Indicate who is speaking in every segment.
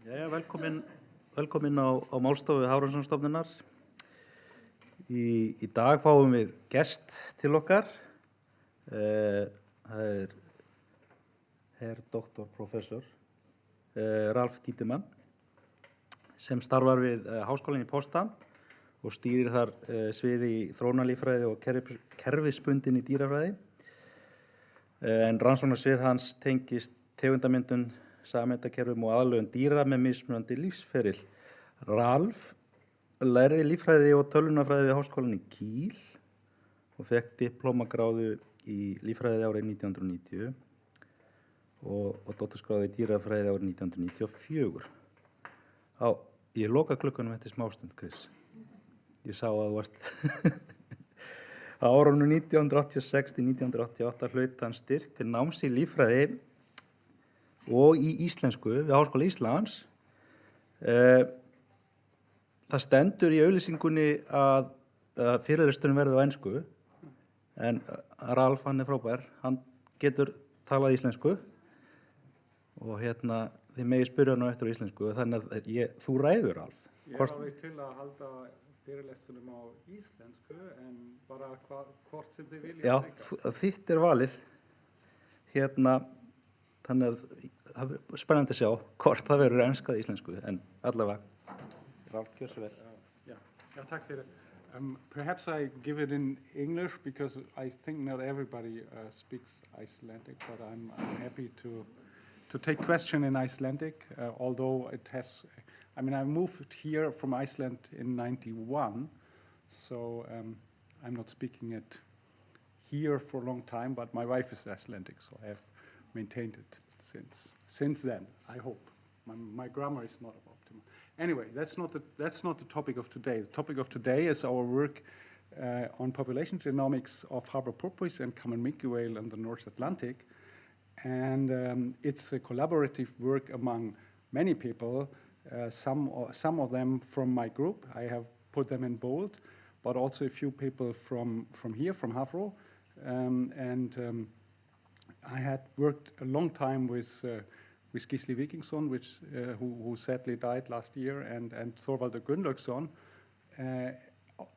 Speaker 1: Jæja, velkomin á Málstofu Hafrannsóknastofnunar. Í dag fáum við gest til okkar. Það herr doktor, professor Ralf Tiedemann sem starfar við Háskólann í Potsdam og stýrir þar sviði í þróunarlíffræði og kerfisbundinni dýrafræði. En rannsóknarsvið hans tengist tegundamyndun, sameindakerfum og aðlögun dýra með mismunandi lífsferil. Ralf lærði líffræði og tölvunarfræði við Háskólann í Kiel og fékk diplómagráðu í líffræði árið 1990 og dótturskráðu í dýrafræði árið 1994. Ég loka klukkanum eftir smástund, Chris. Ég sá að þú varst. Á árunum 1986 til 1988 hlaut hann styrk til náms í líffræði og í íslensku við Háskóla Íslands. Það stendur í auglýsingunni að fyrirlesturinn verði á ensku, en Ralf, hann frábær, hann getur talað íslensku og þið megið spyrja hann eftir á íslensku, þannig að þú ræður, Ralf.
Speaker 2: Ég alveg til að halda fyrirlestunum á íslensku, en bara hvort sem þið vilja.
Speaker 1: Já, þitt valið. Þannig að það spennandi að sjá hvort það verður enskað íslensku, en allavega. Ralf, gjör svo vel.
Speaker 2: Yeah, takk fyrir. Perhaps I give it in English because I think not everybody speaks Icelandic, but I'm happy to take question in Icelandic, although it has. I mean, I moved here from Iceland in '91, so I'm not speaking it here for a long time, but my wife is Icelandic, so I have maintained it since then, I hope. My grammar is not optimal. Anyway, that's not the topic of today. The topic of today is our work on population genomics of harbor porpoise and common minke whale in the North Atlantic. And it's a collaborative work among many people, some of them from my group. I have put them in bold, but also a few people from here, from Hafro. I had worked a long time with Gísli Víkingsson, who sadly died last year, and Þorvaldur Gunnlaugsson,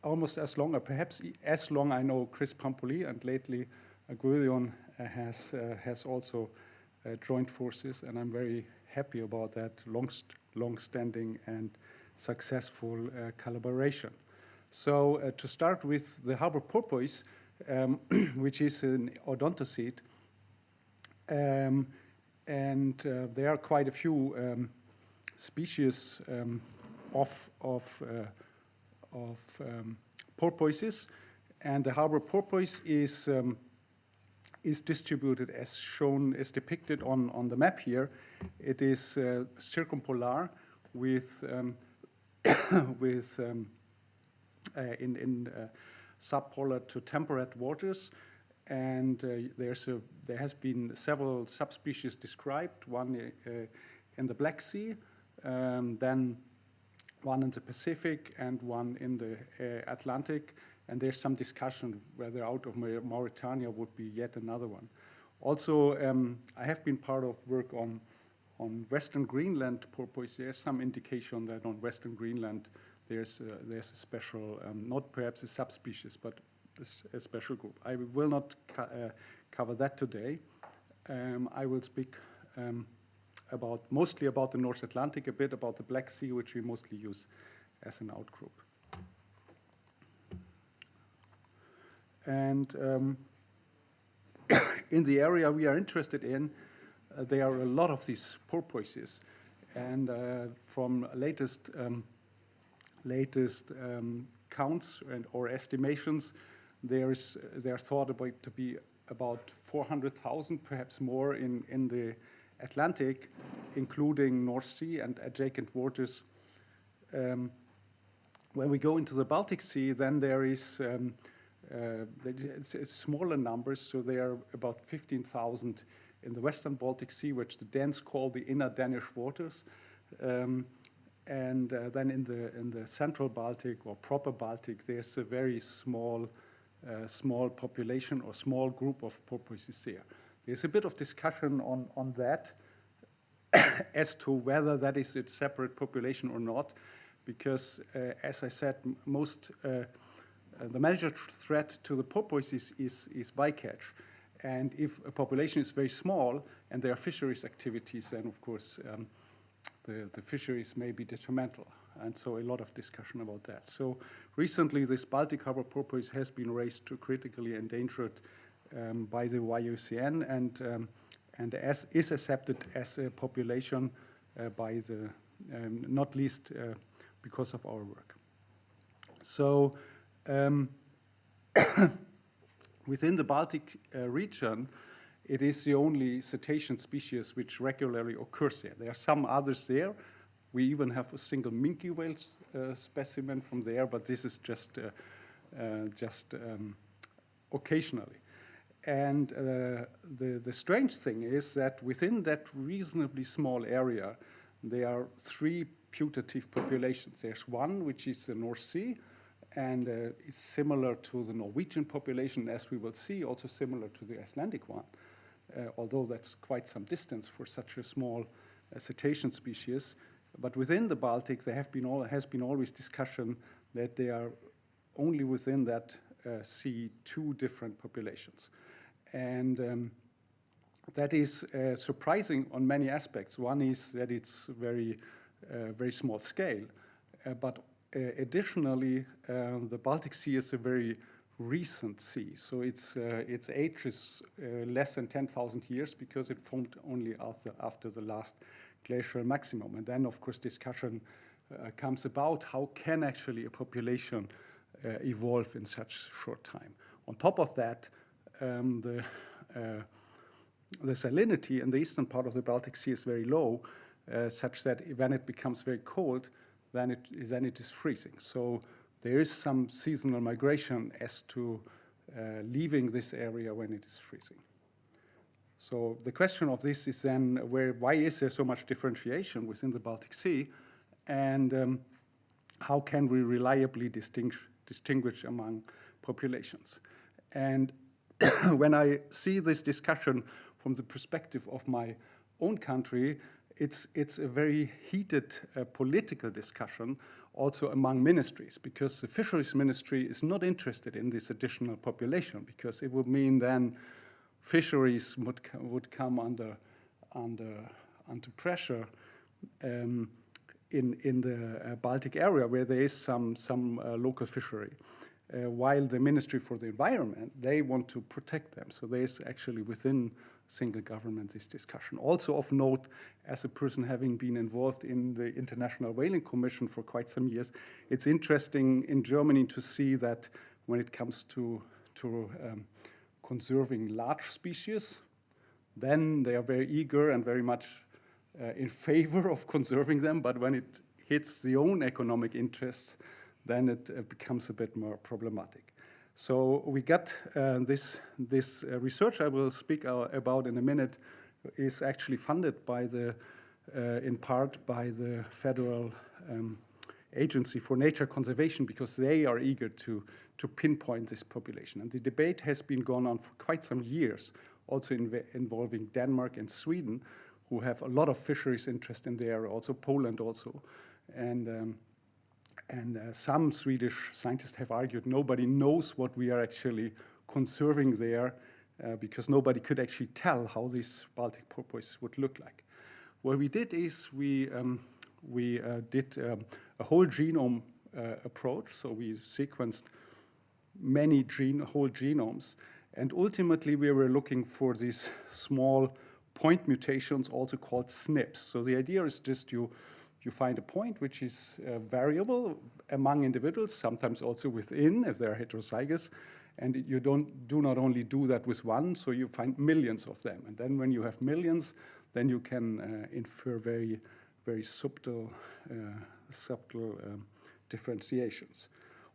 Speaker 2: almost as long, or perhaps as long, I know Chris Pampoli, and lately Guðjón has also joined forces, and I'm very happy about that long-standing and successful collaboration. So to start with the harbor porpoise, which is an odontocete, and there are quite a few species of porpoises, and the harbor porpoise is distributed as shown, as depicted on the map here. It is circumpolar with in subpolar to temperate waters. And there has been several subspecies described, one in the Black Sea, then one in the Pacific, and one in the Atlantic. And there's some discussion whether out of Mauritania would be yet another one. Also, I have been part of work on Western Greenland porpoise. There's some indication that on Western Greenland there's a special, not perhaps a subspecies, but a special group. I will not cover that today. I will speak mostly about the North Atlantic, a bit about the Black Sea, which we mostly use as an outgroup. And in the area we are interested in, there are a lot of these porpoises, and from latest counts or estimations, there are thought about to be about 400,000, perhaps more, in the Atlantic, including North Sea and adjacent waters. When we go into the Baltic Sea, then there is it's smaller numbers, so there are about 15,000 in the Western Baltic Sea, which the Danes call the inner Danish waters. And then in the central Baltic or proper Baltic, there's a very small population or small group of porpoises there. There's a bit of discussion on that, as to whether that is a separate population or not, because as I said, the major threat to the porpoise is bycatch. And if a population is very small and there are fisheries activities, then of course the fisheries may be detrimental. And so a lot of discussion about that. So recently this Baltic harbor porpoise has been raised to critically endangered by the IUCN and is accepted as a population by the, not least because of our work. So within the Baltic region, it is the only cetacean species which regularly occurs there. There are some others there. We even have a single minke whale specimen from there, but this is just occasionally. And the strange thing is that within that reasonably small area, there are three putative populations. There's one which is the North Sea, and is similar to the Norwegian population, as we will see, also similar to the Icelandic one, although that's quite some distance for such a small cetacean species. But within the Baltic, there has been always discussion that they are only within that sea two different populations. And that is surprising on many aspects. One is that it's very small scale, but additionally, the Baltic Sea is a very recent sea. So its age is less than 10,000 years because it formed only after the last glacial maximum. And then, of course, discussion comes about how can actually a population evolve in such short time. On top of that, the salinity in the eastern part of the Baltic Sea is very low, such that when it becomes very cold, then it is freezing. So there is some seasonal migration as to leaving this area when it is freezing. So the question of this is then, why is there so much differentiation within the Baltic Sea? And how can we reliably distinguish among populations? And when I see this discussion from the perspective of my own country, it's a very heated political discussion also among ministries, because the fisheries ministry is not interested in this additional population, because it would mean then fisheries would come under pressure in the Baltic area where there is some local fishery. While the Ministry for the Environment, they want to protect them. So there is actually within single government this discussion. Also of note, as a person having been involved in the International Whaling Commission for quite some years, it's interesting in Germany to see that when it comes to conserving large species, then they are very eager and very much in favor of conserving them, but when it hits the own economic interests, then it becomes a bit more problematic. So we got this research I will speak about in a minute is actually funded by in part by the Federal Agency for Nature Conservation, because they are eager to pinpoint this population. And the debate has been going on for quite some years, also involving Denmark and Sweden, who have a lot of fisheries interest in the area, also Poland also. And some Swedish scientists have argued nobody knows what we are actually conserving there because nobody could actually tell how this Baltic porpoise would look like. What we did is we did a whole genome approach. So we sequenced many whole genomes. And ultimately, we were looking for these small point mutations, also called SNPs. So the idea is just you find a point which is variable among individuals, sometimes also within, if they're heterozygous, and you do not only do that with one, so you find millions of them. And then when you have millions, then you can infer very, very subtle differentiations.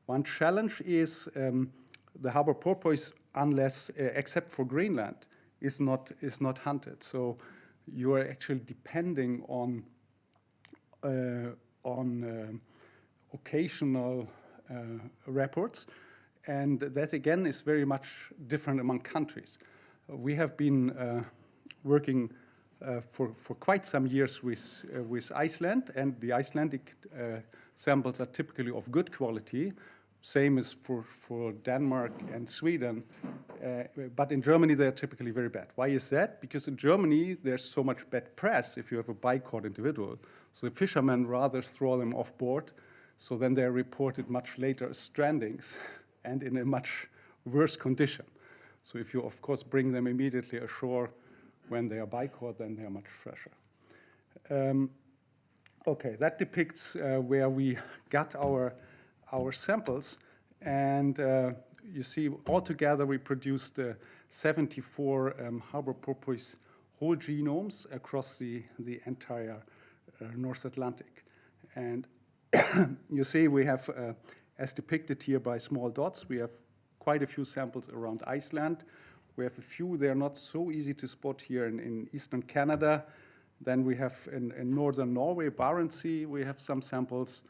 Speaker 2: One challenge is the harbor porpoise, unless, except for Greenland, is not hunted. So you are actually depending on occasional reports, and that again is very much different among countries. We have been working for quite some years with Iceland, and the Icelandic samples are typically of good quality. Same as for Denmark and Sweden, but in Germany they're typically very bad. Why is that? Because in Germany there's so much bad press if you have a bicaught individual. So the fishermen rather throw them off board, so then they're reported much later as strandings and in a much worse condition. So if you, of course, bring them immediately ashore when they are bicaught, then they are much fresher. Okay, that depicts where we got our samples, and you see altogether we produced 74 harbor porpoise whole genomes across the entire North Atlantic. And you see we have, as depicted here by small dots, we have quite a few samples around Iceland. We have a few, they're not so easy to spot here in eastern Canada. Then we have in northern Norway, Barents Sea, we have some samples.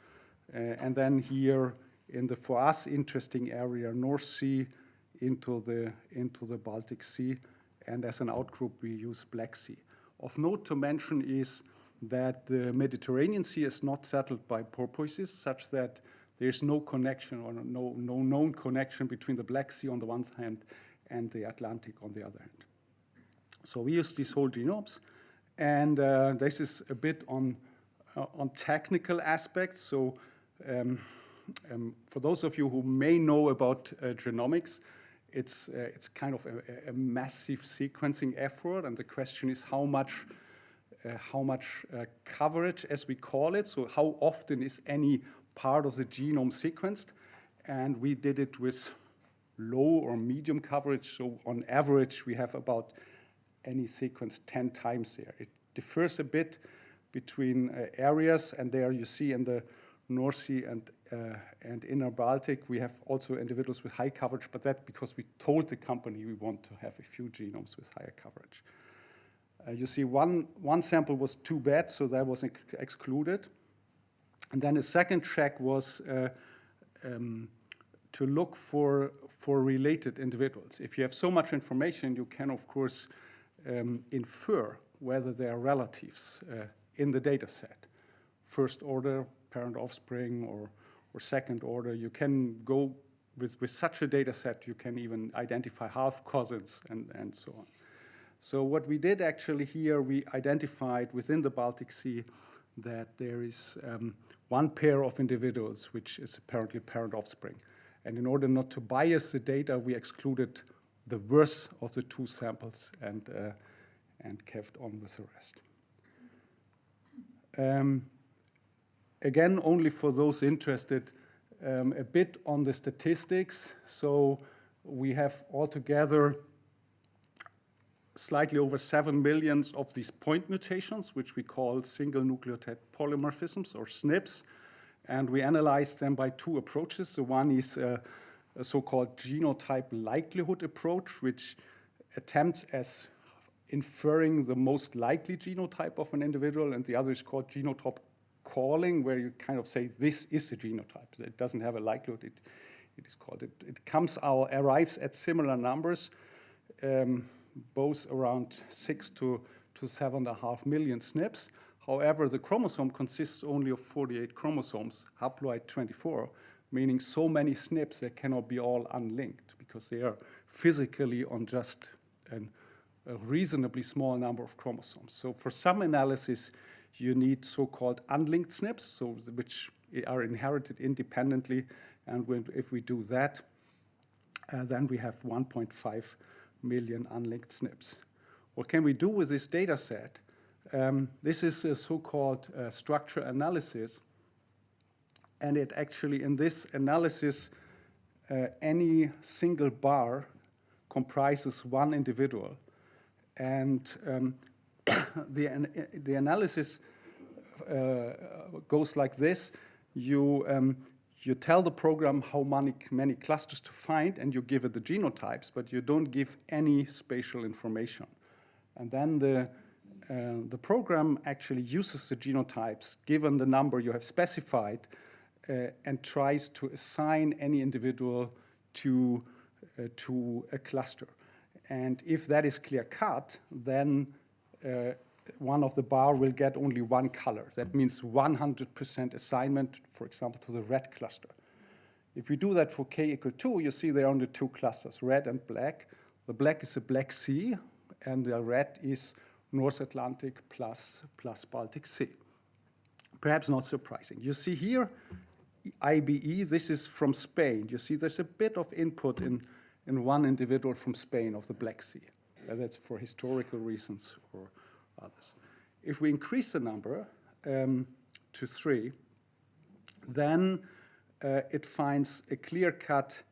Speaker 2: And then here in the, for us, interesting area, North Sea into the Baltic Sea. And as an outgroup, we use Black Sea. Of note to mention is that the Mediterranean Sea is not settled by porpoises, such that there's no connection or no known connection between the Black Sea on the one hand and the Atlantic on the other hand. So we use these whole genomes, and this is a bit on technical aspects. So for those of you who may know about genomics, it's kind of a massive sequencing effort, and the question is how much coverage, as we call it, so how often is any part of the genome sequenced, and we did it with low or medium coverage, so on average we have about any sequence 10 times there. It differs a bit between areas, and there you see in the North Sea and inner Baltic we have also individuals with high coverage, but that's because we told the company we want to have a few genomes with higher coverage. You see one sample was too bad, so that was excluded. And then a second check was to look for related individuals. If you have so much information, you can, of course, infer whether they are relatives in the data set. First order, parent offspring, or second order. You can go with such a data set, you can even identify half cousins and so on. So what we did actually here, we identified within the Baltic Sea that there is one pair of individuals, which is apparently parent offspring. And in order not to bias the data, we excluded the worst of the two samples and kept on with the rest. Again, only for those interested, a bit on the statistics. So we have altogether slightly over 7 million of these point mutations, which we call single nucleotide polymorphisms, or SNPs. And we analyzed them by two approaches. The one is a so-called genotype likelihood approach, which attempts as inferring the most likely genotype of an individual, and the other is called genotype calling, where you kind of say this is a genotype. It doesn't have a likelihood, it is called. It arrives at similar numbers, both around 6 to 7.5 million SNPs. However, the chromosome consists only of 48 chromosomes, haploid 24, meaning so many SNPs that cannot be all unlinked because they are physically on just a reasonably small number of chromosomes. So for some analysis, you need so-called unlinked SNPs, so which are inherited independently. And if we do that, then we have 1.5 million unlinked SNPs. What can we do with this data set? This is a so-called structure analysis. And it actually, in this analysis, any single bar comprises one individual. And the analysis goes like this. You tell the program how many clusters to find, and you give it the genotypes, but you don't give any spatial information. And then the program actually uses the genotypes, given the number you have specified, and tries to assign any individual to a cluster. And if that is clear-cut, then one of the bar will get only one color. That means 100% assignment, for example, to the red cluster. If we do that for k equal 2, you see there are only two clusters, red and black. The black is the Black Sea, and the red is North Atlantic plus Baltic Sea. Perhaps not surprising. You see here, IBE, this is from Spain. You see there's a bit of input in one individual from Spain of the Black Sea. That's for historical reasons or others. If we increase the number to 3, then it finds a clear-cut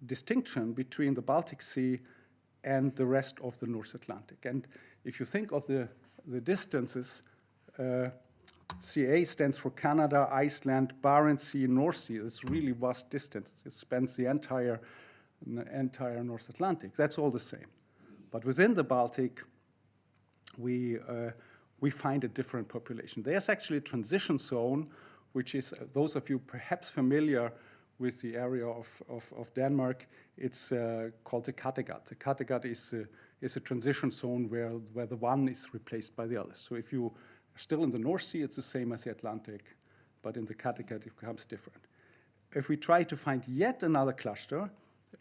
Speaker 2: distinction between the Baltic Sea and the rest of the North Atlantic. And if you think of the distances, CA stands for Canada, Iceland, Barents Sea, North Sea. It's really vast distance. It spans the entire North Atlantic. That's all the same. But within the Baltic, we find a different population. There's actually a transition zone, which is, those of you perhaps familiar with the area of Denmark, it's called the Kattegat. The Kattegat is a transition zone where the one is replaced by the other. So if you are still in the North Sea, it's the same as the Atlantic, but in the Kattegat it becomes different. If we try to find yet another cluster,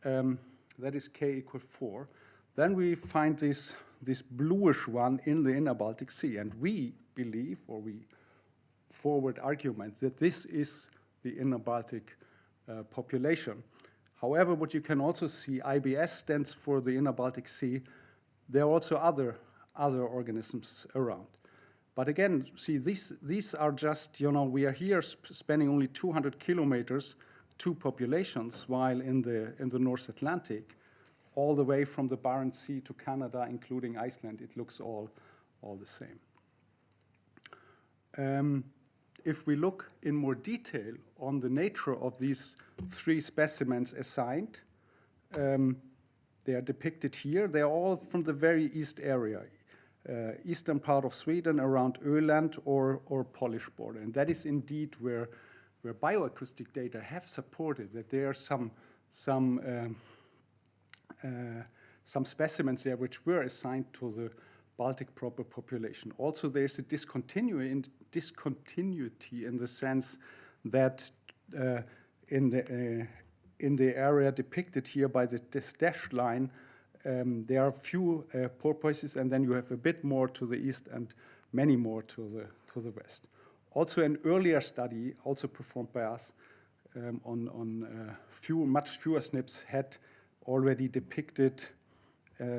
Speaker 2: that is k equal 4, then we find this bluish one in the inner Baltic Sea, and we believe, or we forward argument, that this is the inner Baltic population. However, what you can also see, IBS stands for the inner Baltic Sea. There are also other organisms around. But again, see, these are just, we are here spanning only 200 kilometers, two populations, while in the North Atlantic, all the way from the Barents Sea to Canada, including Iceland, it looks all the same. If we look in more detail on the nature of these 3 specimens assigned, they are depicted here. They are all from the very east area, eastern part of Sweden, around Öland or Polish border. And that is indeed where bioacoustic data have supported that there are some specimens there which were assigned to the Baltic proper population. Also, there's a discontinuity in the sense that in the area depicted here by this dashed line, there are few porpoises, and then you have a bit more to the east and many more to the west. Also, an earlier study, also performed by us, on much fewer SNPs, had already depicted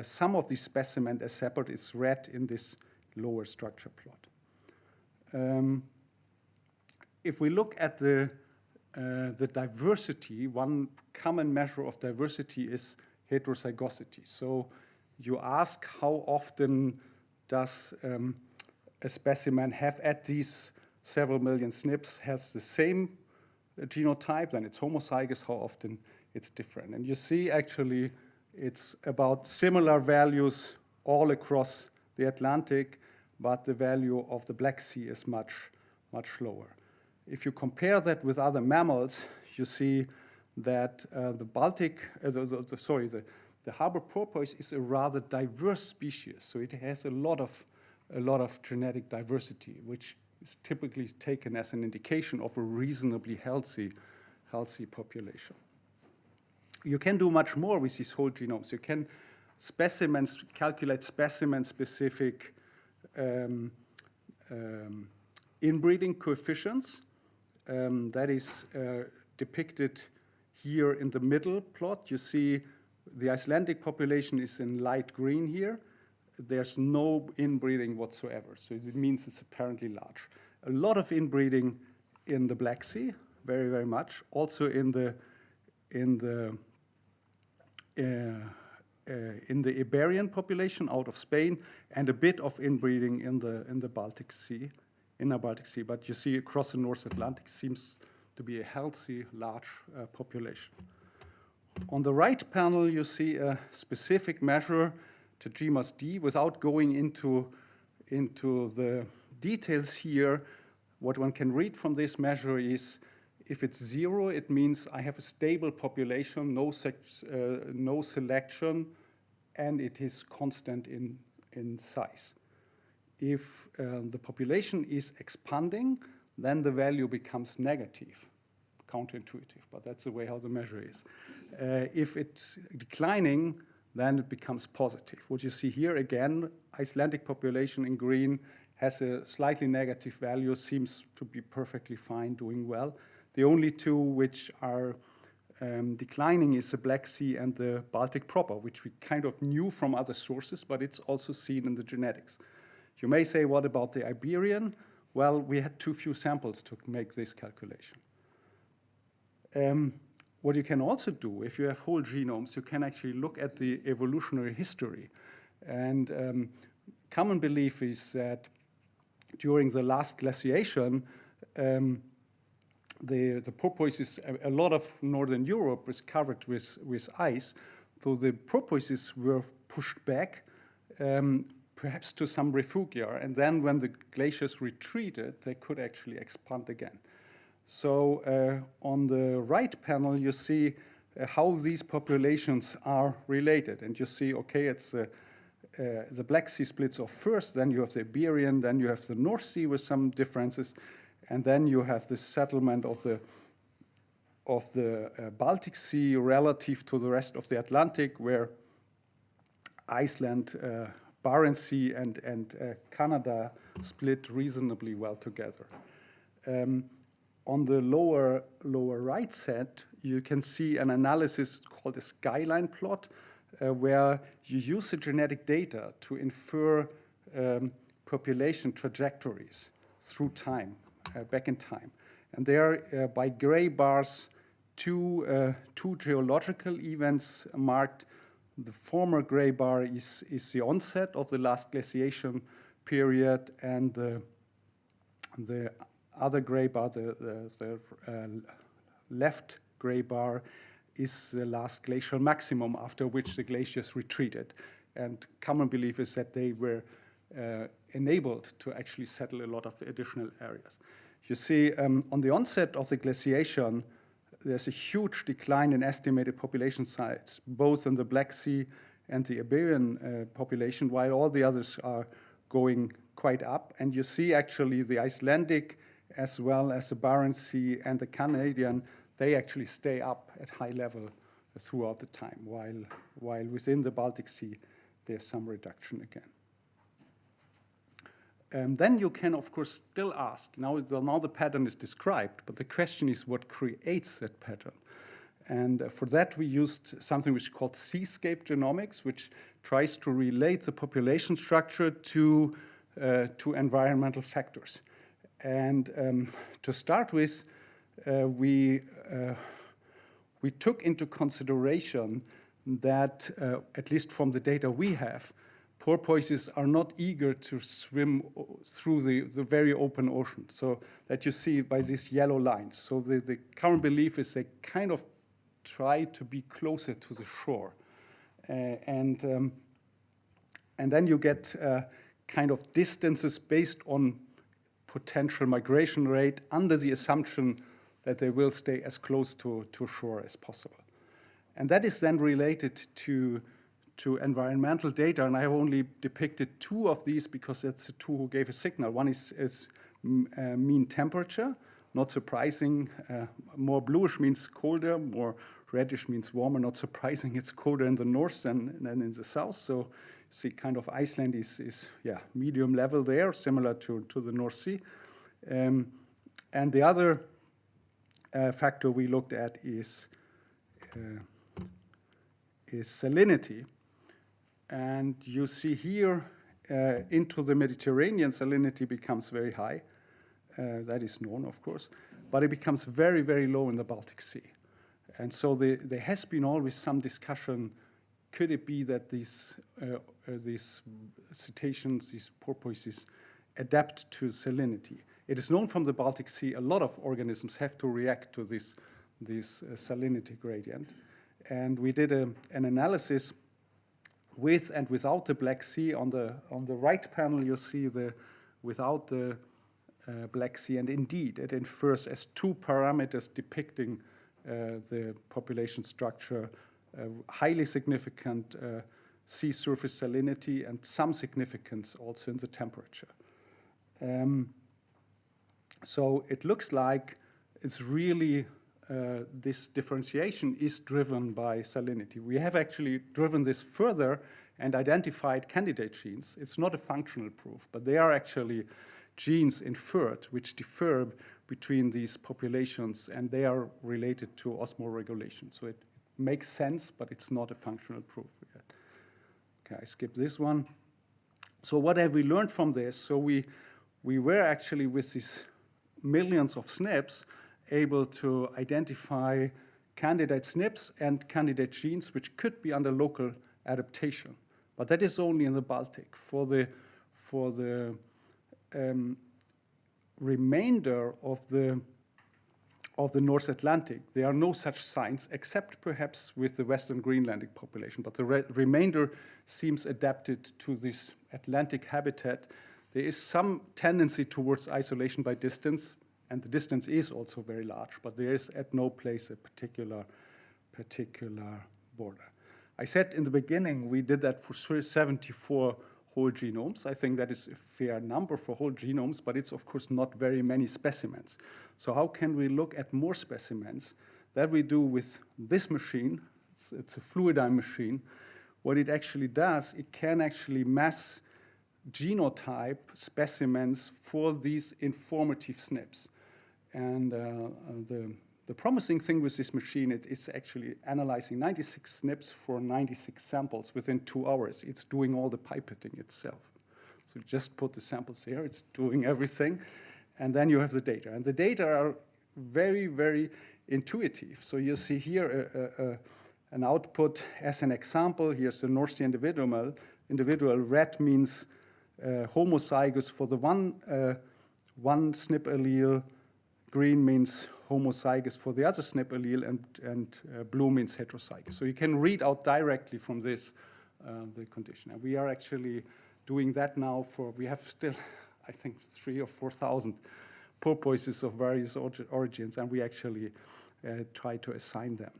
Speaker 2: some of these specimens as separate. It's red in this lower structure plot. If we look at the diversity, one common measure of diversity is heterozygosity. So you ask how often does a specimen have at these several million SNPs has the same genotype, then it's homozygous, how often it's different. And you see actually it's about similar values all across the Atlantic, but the value of the Black Sea is much lower. If you compare that with other mammals, you see that the harbor porpoise is a rather diverse species. So it has a lot of genetic diversity, which is typically taken as an indication of a reasonably healthy population. You can do much more with these whole genomes. You can calculate specimen-specific inbreeding coefficients. That is depicted here in the middle plot. You see the Icelandic population is in light green here. There's no inbreeding whatsoever, so it means it's apparently large. A lot of inbreeding in the Black Sea, very, very much. Also in the Iberian population out of Spain, and a bit of inbreeding in the Baltic Sea, inner Baltic Sea. But you see across the North Atlantic seems to be a healthy, large population. On the right panel, you see a specific measure to G-D. Without going into the details here, what one can read from this measure is if it's 0, it means I have a stable population, no selection, and it is constant in size. if the population is expanding, then the value becomes negative. Counterintuitive, but that's the way how the measure is. If it's declining, then it becomes positive. What you see here again, Icelandic population in green has a slightly negative value, seems to be perfectly fine, doing well. The only two which are declining is the Black Sea and the Baltic proper, which we kind of knew from other sources, but it's also seen in the genetics. You may say, what about the Iberian? Well, we had too few samples to make this calculation. What you can also do, if you have whole genomes, you can actually look at the evolutionary history. And common belief is that during the last glaciation, the porpoises, a lot of Northern Europe was covered with ice, so the porpoises were pushed back, perhaps to some refugia, and then when the glaciers retreated, they could actually expand again. So on the right panel, you see how these populations are related. And you see, okay, it's the Black Sea splits off first, then you have the Iberian, then you have the North Sea with some differences, and then you have the settlement of the Baltic Sea relative to the rest of the Atlantic, where Iceland, Barents Sea, and Canada split reasonably well together. On the lower right set, you can see an analysis called a skyline plot, where you use the genetic data to infer population trajectories through time, back in time. And there, by gray bars, two geological events marked. The former gray bar is the onset of the last glaciation period, and the other gray bar, the left gray bar, is the last glacial maximum after which the glaciers retreated. And common belief is that they were enabled to actually settle a lot of additional areas. You see, on the onset of the glaciation, there's a huge decline in estimated population size, both in the Black Sea and the Iberian population, while all the others are going quite up. And you see actually the Icelandic, as well as the Barents Sea and the Canadian, they actually stay up at high level throughout the time, while within the Baltic Sea, there's some reduction again. Then you can, of course, still ask, now the pattern is described, but the question is what creates that pattern? And for that, we used something which is called seascape genomics, which tries to relate the population structure to environmental factors. And to start with, we took into consideration that, at least from the data we have, porpoises are not eager to swim through the very open ocean. So that you see by these yellow lines. So the current belief is they kind of try to be closer to the shore. And then you get kind of distances based on potential migration rate under the assumption that they will stay as close to shore as possible. And that is then related to environmental data, and I have only depicted two of these because that's the two who gave a signal. One is mean temperature, not surprising. More bluish means colder, more reddish means warmer. Not surprising, it's colder in the north than in the south. So see, kind of Iceland is medium level there, similar to the North Sea. And the other factor we looked at is salinity. And you see here, into the Mediterranean, salinity becomes very high. That is known, of course. But it becomes very, very low in the Baltic Sea. And so there has been always some discussion, could it be that these cetaceans, these porpoises, adapt to salinity? It is known from the Baltic Sea, a lot of organisms have to react to this salinity gradient. And we did an analysis with and without the Black Sea. On the right panel, you see without the Black Sea, and indeed, it infers as two parameters depicting the population structure, highly significant sea surface salinity and some significance also in the temperature. So it looks like it's really this differentiation is driven by salinity. We have actually driven this further and identified candidate genes. It's not a functional proof, but they are actually genes inferred which differ between these populations, and they are related to osmoregulation. So it makes sense, but it's not a functional proof yet. Okay, I skip this one. So what have we learned from this? So we were actually, with these millions of SNPs, able to identify candidate SNPs and candidate genes which could be under local adaptation. But that is only in the Baltic. For the remainder of the North Atlantic, there are no such signs, except perhaps with the Western Greenlandic population. But the remainder seems adapted to this Atlantic habitat. There is some tendency towards isolation by distance, and the distance is also very large, but there is at no place a particular border. I said in the beginning we did that for 74 whole genomes. I think that is a fair number for whole genomes, but it's of course not very many specimens. So how can we look at more specimens? That we do with this machine. It's a fluidime machine. What it actually does, it can actually mass genotype specimens for these informative SNPs. And the promising thing with this machine, it's actually analyzing 96 SNPs for 96 samples within 2 hours. It's doing all the pipetting itself. So just put the samples there, it's doing everything, and then you have the data. And the data are very, very intuitive. So you see here an output as an example. Here's the North Sea individual. Red means homozygous for the one SNP allele. Green means homozygous for the other SNP allele, and blue means heterozygous. So you can read out directly from this the condition. And we are actually doing that now we have still, I think, 3,000 or 4,000 porpoises of various origins, and we actually try to assign them.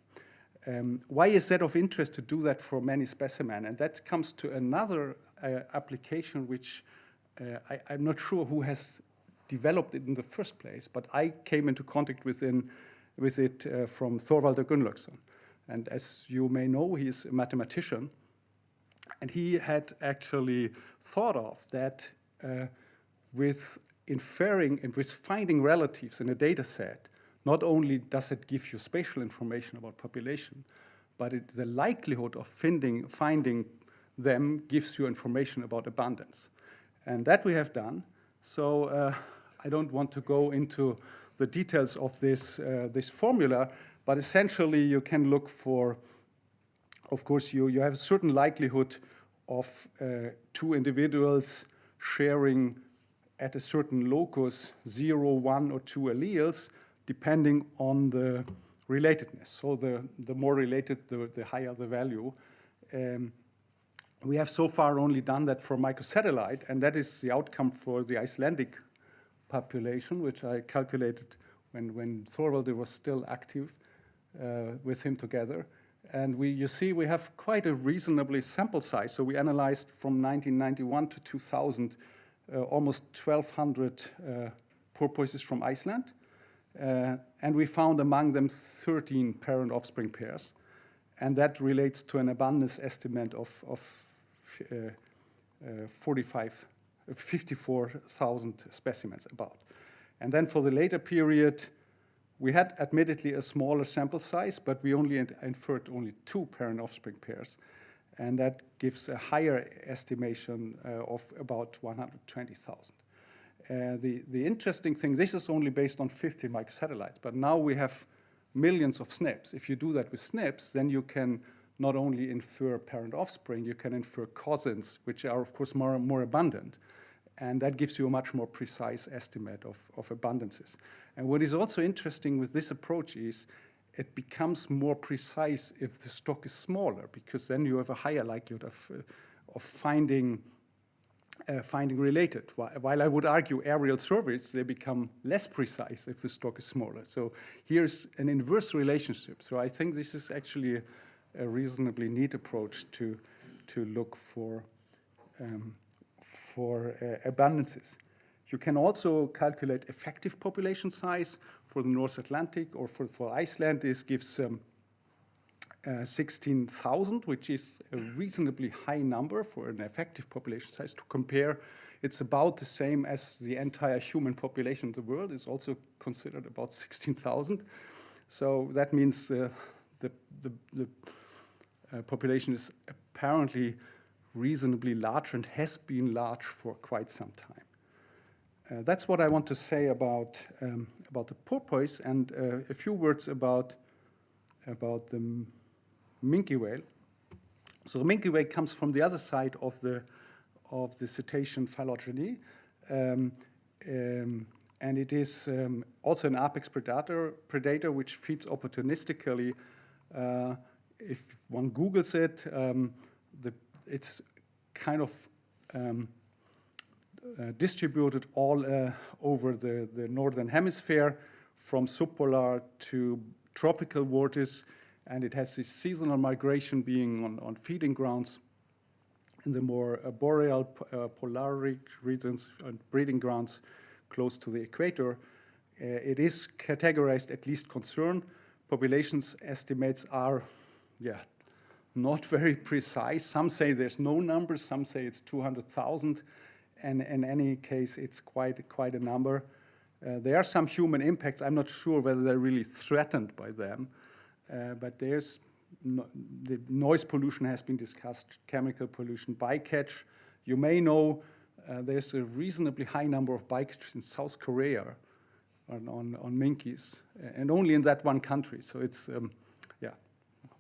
Speaker 2: Why is that of interest to do that for many specimens? And that comes to another application which I'm not sure who has developed it in the first place, but I came into contact with it from Thorvaldur Gunnlaugsson. And as you may know, he is a mathematician, and he had actually thought of that with inferring and with finding relatives in a data set, not only does it give you spatial information about population, but the likelihood of finding them gives you information about abundance. And that we have done. So I don't want to go into the details of this formula, but essentially you can look for, of course, you have a certain likelihood of 2 individuals sharing at a certain locus 0, 1, or 2 alleles, depending on the relatedness. So the more related, the higher the value. We have so far only done that for microsatellite, and that is the outcome for the Icelandic population, which I calculated when Thorvaldur was still active with him together. And you see we have quite a reasonably sample size. So we analyzed from 1991 to 2000 almost 1,200 porpoises from Iceland. And we found among them 13 parent-offspring pairs. And that relates to an abundance estimate of 54,000 specimens about. And then for the later period, we had admittedly a smaller sample size, but we only inferred only 2 parent-offspring pairs. And that gives a higher estimation of about 120,000. The interesting thing, this is only based on 50 microsatellites, but now we have millions of SNPs. If you do that with SNPs, then you can not only infer parent-offspring, you can infer cousins, which are, of course, more abundant. And that gives you a much more precise estimate of abundances. And what is also interesting with this approach is it becomes more precise if the stock is smaller, because then you have a higher likelihood of finding related. While I would argue aerial surveys, they become less precise if the stock is smaller. So here's an inverse relationship. So I think this is actually a reasonably neat approach to to look for abundances. You can also calculate effective population size for the North Atlantic, or for Iceland. This gives 16,000, which is a reasonably high number for an effective population size. To compare, it's about the same as the entire human population in the world is also considered about 16,000. So that means the population is apparently reasonably large and has been large for quite some time. That's what I want to say about the porpoise, and a few words about the minke whale. So the minke whale comes from the other side of the cetacean phylogeny, and it is also an apex predator which feeds opportunistically. If one Googles it, it's kind of distributed all over the northern hemisphere, from subpolar to tropical waters, and it has this seasonal migration being on feeding grounds in the more boreal polar regions and breeding grounds close to the equator. It is categorized at least concern. Populations estimates are, not very precise. Some say there's no numbers, some say it's 200,000, and in any case, it's quite a number. There are some human impacts. I'm not sure whether they're really threatened by them, but there's the noise pollution has been discussed, chemical pollution, bycatch. You may know there's a reasonably high number of bycatch in South Korea on minkies, and only in that one country. So it's,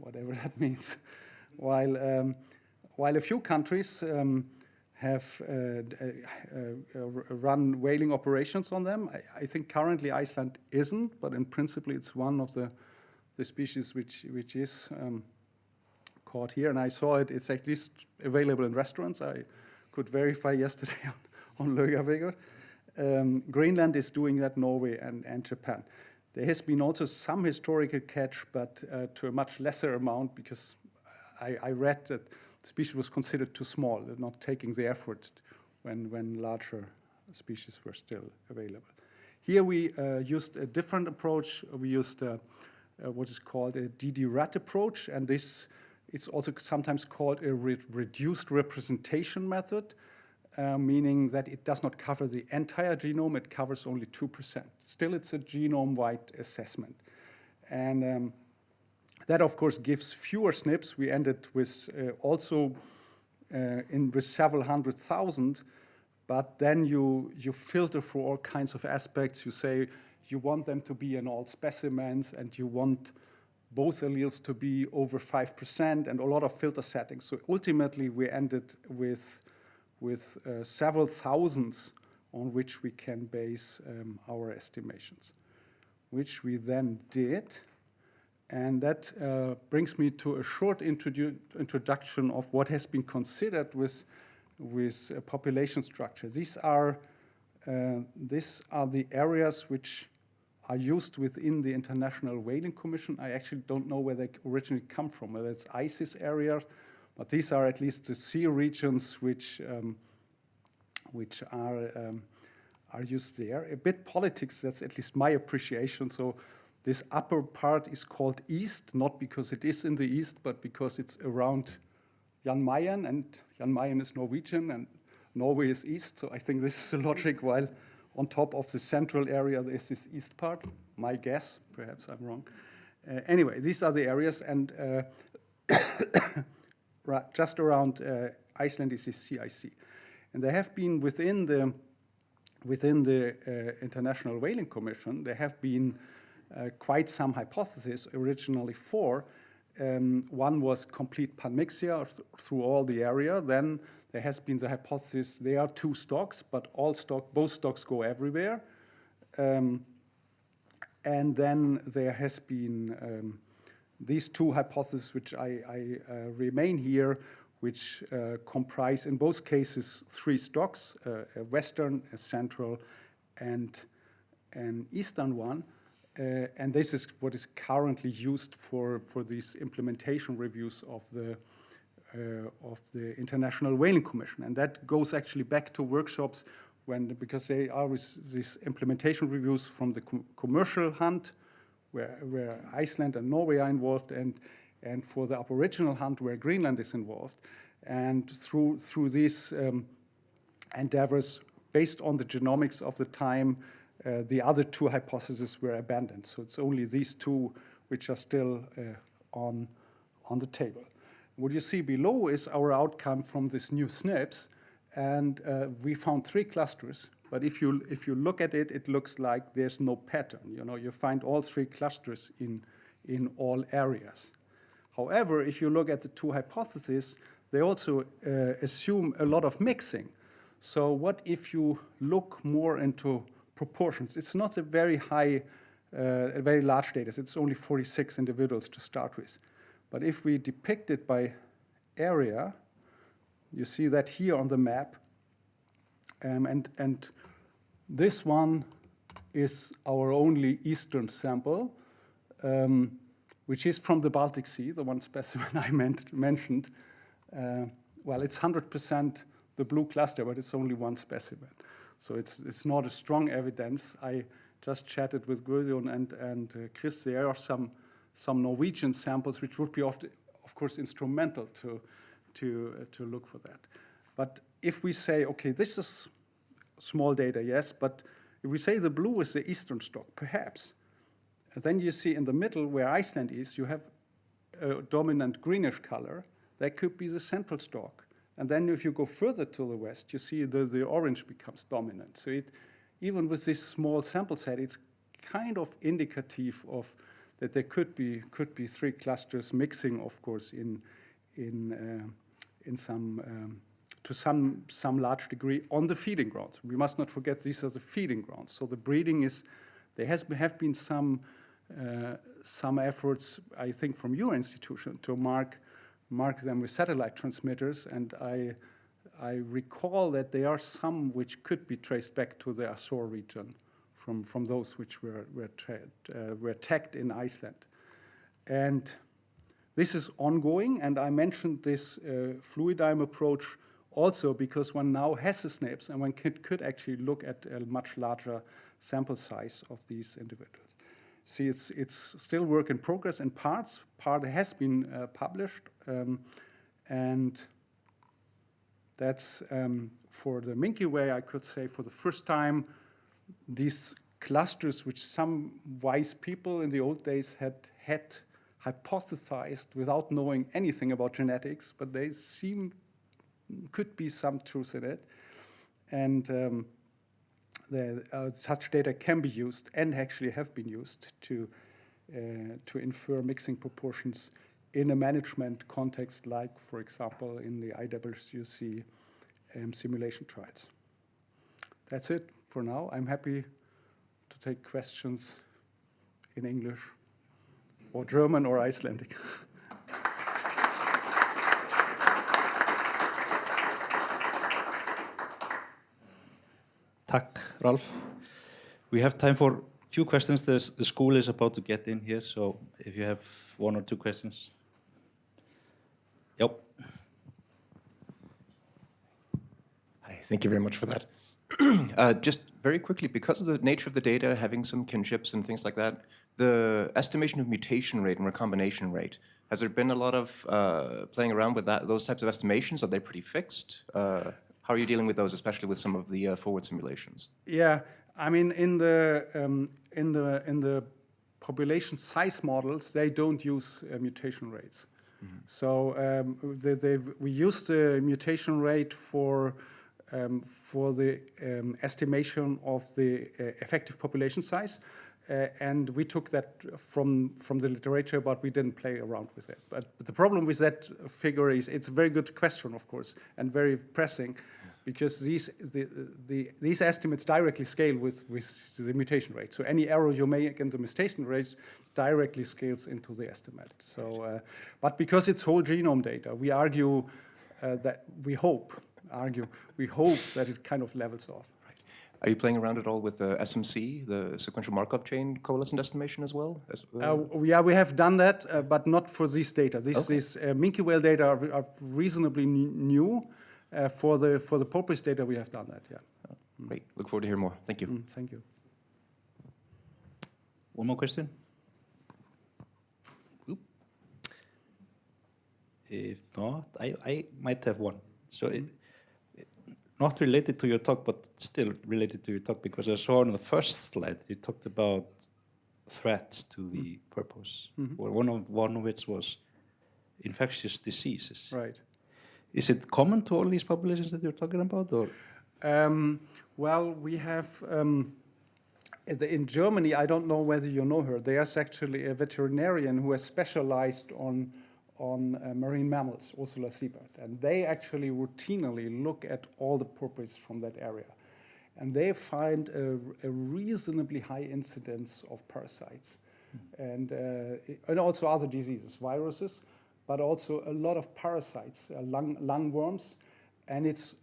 Speaker 2: whatever that means. While a few countries have run whaling operations on them, I think currently Iceland isn't, but in principle it's one of the species which is caught here. And I saw it, it's at least available in restaurants. I could verify yesterday on Laugavegur. Greenland is doing that, Norway and Japan. There has been also some historical catch, but to a much lesser amount, because I read that the species was considered too small, not taking the effort when larger species were still available. Here we used a different approach. We used what is called a DD-RAT approach, and this is also sometimes called a reduced representation method, meaning that it does not cover the entire genome, it covers only 2%. Still, it's a genome-wide assessment. And that, of course, gives fewer SNPs. We ended with also with several 100,000, but then you filter for all kinds of aspects. You say you want them to be in all specimens, and you want both alleles to be over 5%, and a lot of filter settings. So ultimately, we ended with several thousands on which we can base our estimations, which we then did. And that brings me to a short introduction of what has been considered with population structure. These are the areas which are used within the International Whaling Commission. I actually don't know where they originally come from, whether it's ISIS area, but these are at least the sea regions which are used there. A bit politics, that's at least my appreciation. So this upper part is called East, not because it is in the East, but because it's around Jan Mayen, and Jan Mayen is Norwegian, and Norway is East. So I think this is the logic, while on top of the central area, there's this East part. My guess, perhaps I'm wrong. Anyway, these are the areas, and just around Iceland is the CIC. And there have been within the International Whaling Commission, there have been quite some hypotheses, originally four. One was complete panmixia through all the area. Then there has been the hypothesis there are two stocks, but both stocks go everywhere. And then there has been these two hypotheses, which I remain here, which comprise, in both cases, three stocks, a western, a central, and an eastern one. And this is what is currently used for these implementation reviews of the the International Whaling Commission. And that goes actually back to workshops because they are with these implementation reviews from the commercial hunt, where Iceland and Norway are involved, and for the aboriginal hunt, where Greenland is involved. And through these endeavors, based on the genomics of the time, the other two hypotheses were abandoned. So it's only these two which are still on the table. What you see below is our outcome from this new SNPs, and we found 3 clusters. But if you look at it, it looks like there's no pattern. You find all 3 clusters in all areas. However, if you look at the 2 hypotheses, they also assume a lot of mixing. So what if you look more into proportions? It's not a very high, a very large data. It's only 46 individuals to start with. But if we depict it by area, you see that here on the map. And this one is our only eastern sample, which is from the Baltic Sea, the one specimen I mentioned. Well, it's 100% the blue cluster, but it's only one specimen. So it's not a strong evidence. I just chatted with Guðjón and Chris. There are some Norwegian samples, which would be, of course, instrumental to look for that. But if we say, okay, this is small data, yes, but if we say the blue is the eastern stock, perhaps, then you see in the middle where Iceland is, you have a dominant greenish color. That could be the central stock. And then if you go further to the west, you see the orange becomes dominant. So even with this small sample set, it's kind of indicative of that there could be 3 clusters mixing, of course, to some large degree on the feeding grounds. We must not forget these are the feeding grounds. So the breeding is, there have been some efforts, I think, from your institution to mark them with satellite transmitters, and I recall that there are some which could be traced back to the Azore region from those which were tagged in Iceland. And this is ongoing, and I mentioned this fluidime approach also because one now has the SNPs, and one could actually look at a much larger sample size of these individuals. See, it's still work in progress in parts. Part has been published, and that's for the Milky Way, I could say, for the first time, these clusters which some wise people in the old days had hypothesized without knowing anything about genetics, but they could be some truth in it. And such data can be used and actually have been used to infer mixing proportions in a management context, like, for example, in the IWC simulation trials. That's it for now. I'm happy to take questions in English or German or Icelandic.
Speaker 1: Takk, Ralf. We have time for a few questions. The school is about to get in here, so if you have 1 or 2 questions. Yep.
Speaker 3: Hi, thank you very much for that. Just very quickly, because of the nature of the data, having some kinships and things like that, the estimation of mutation rate and recombination rate, has there been a lot of playing around with those types of estimations? Are they pretty fixed? How are you dealing with those, especially with some of the forward simulations?
Speaker 2: Yeah, I mean, in the population size models, they don't use mutation rates. Mm-hmm. So we use the mutation rate for the estimation of the effective population size, and we took that from the literature, but we didn't play around with it. But the problem with that figure is it's a very good question, of course, and very pressing, because these estimates directly scale with the mutation rate. So any error you make in the mutation rate directly scales into the estimate. So, but because it's whole genome data, we hope that it kind of levels off.
Speaker 3: Right. Are you playing around at all with the SMC, the sequential Markov chain coalescent estimation as well?
Speaker 2: Yeah, we have done that, but not for these data.
Speaker 3: Okay.
Speaker 2: These minke whale data are reasonably new. For the porpoise data, we have done that, yeah.
Speaker 3: Great. Look forward to hearing more. Thank you.
Speaker 2: Thank you.
Speaker 1: One more question? Oop. If not, I might have one. So not related to your talk, but still related to your talk, because I saw on the first slide you talked about threats to the purpose, or one of which was infectious diseases.
Speaker 2: Right.
Speaker 1: Is it common to all these populations that you're talking about, or?
Speaker 2: Well, we have in Germany. I don't know whether you know her. There's actually a veterinarian who has specialized on marine mammals, Ursula Siebert, and they actually routinely look at all the porpoise from that area, and they find a reasonably high incidence of parasites, and also other diseases, viruses, but also a lot of parasites, lungworms, and it's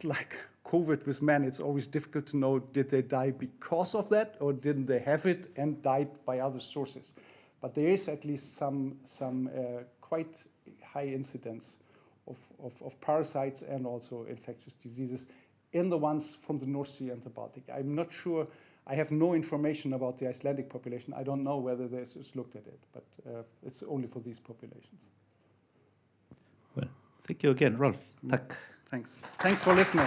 Speaker 2: like COVID with men. It's always difficult to know, did they die because of that, or didn't they have it and died by other sources? But there is at least some quite high incidence of parasites and also infectious diseases in the ones from the North Sea and the Baltic. I'm not sure. I have no information about the Icelandic population. I don't know whether there's looked at it, but it's only for these populations.
Speaker 1: Well, thank you again, Rolf. Takk.
Speaker 2: Thanks. Thanks for listening.